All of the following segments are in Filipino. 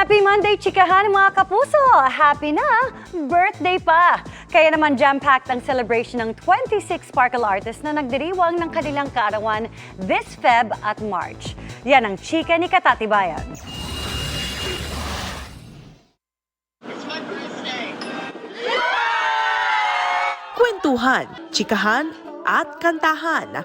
Happy Monday, chikahan mga kapuso! Happy na! Birthday pa! Kaya naman jam-packed ang celebration ng 26 sparkle artists na nagdiriwang ng kanilang kaarawan this Feb at March. Yan ang chika ni Katatibayan. Kwentuhan, chikahan at kantahan.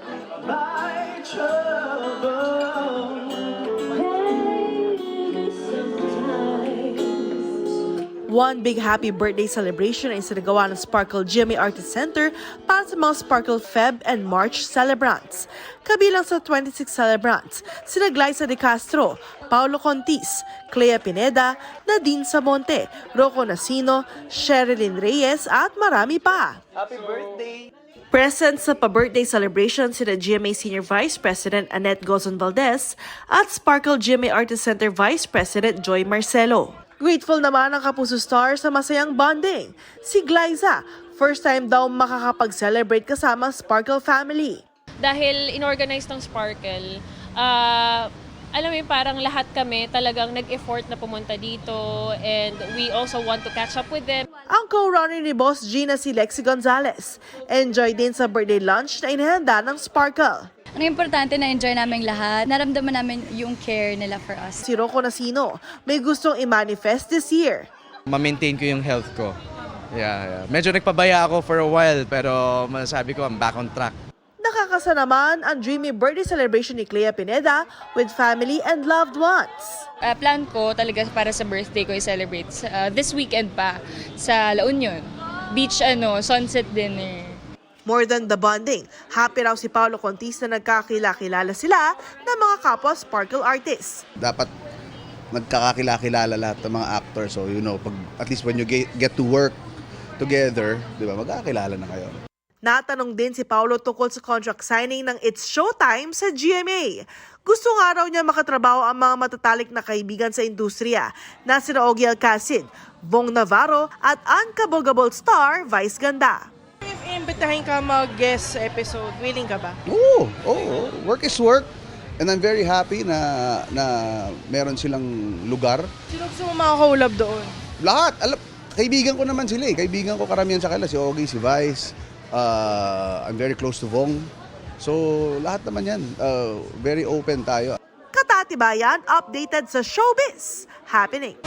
One big happy birthday celebration ay sinagawa ng Sparkle GMA Artist Center para sa mga Sparkle Feb and March celebrants. Kabilang sa 26 celebrants, sina Glyza De Castro, Paulo Contis, Clea Pineda, Nadine Samonte, Rocco Nasino, Sherilyn Reyes at marami pa. Happy birthday! Present sa pa-birthday celebration sina GMA Senior Vice President Annette Gozon Valdez at Sparkle GMA Artist Center Vice President Joy Marcelo. Grateful naman ang Kapuso Star sa masayang bonding. Si Glyza, first time daw makakapag-celebrate kasama Sparkle family. Dahil inorganize ng Sparkle, alam mo yung parang lahat kami talagang nag-effort na pumunta dito and we also want to catch up with them. Ang co-runner ni Boss Gina si Lexi Gonzalez. Enjoy din sa birthday lunch na inihanda ng Sparkle. Ang importante na enjoy namin lahat. Naramdaman namin yung care nila for us. Si Rocco Nasino may gustong i-manifest this year. Ma-maintain ko yung health ko. Yeah. Medyo nagpabaya ako for a while pero masasabi ko I'm back on track. Nakakasa naman ang dreamy birthday celebration ni Clea Pineda with family and loved ones. Plan ko talaga para sa birthday ko i-celebrate this weekend pa sa La Union. Beach sunset dinner. More than the bonding, happy raw si Paulo Contis na nagkakilala sila ng mga kapwa Sparkle artists. Dapat nagkakakilala lahat ng mga actors. So, pag, at least when you get to work together, di ba, magkakilala na kayo. Natanong din si Paulo tungkol sa contract signing ng It's Showtime sa GMA. Gusto nga raw niya makatrabaho ang mga matatalik na kaibigan sa industriya na sina Ogie Alcacid, Bong Navarro at unkabogable star Vice Ganda. If imbitahin ka mag-guest episode, willing ka ba? Oo. Work is work. And I'm very happy na meron silang lugar. Sino gusto mo makakaulab doon? Lahat. Kaibigan ko naman sila eh. Kaibigan ko karamihan sa kanila. Si Ogie, si Vice. I'm very close to Bong. So, lahat naman yan. Very open tayo. Katatibayan updated sa showbiz happening.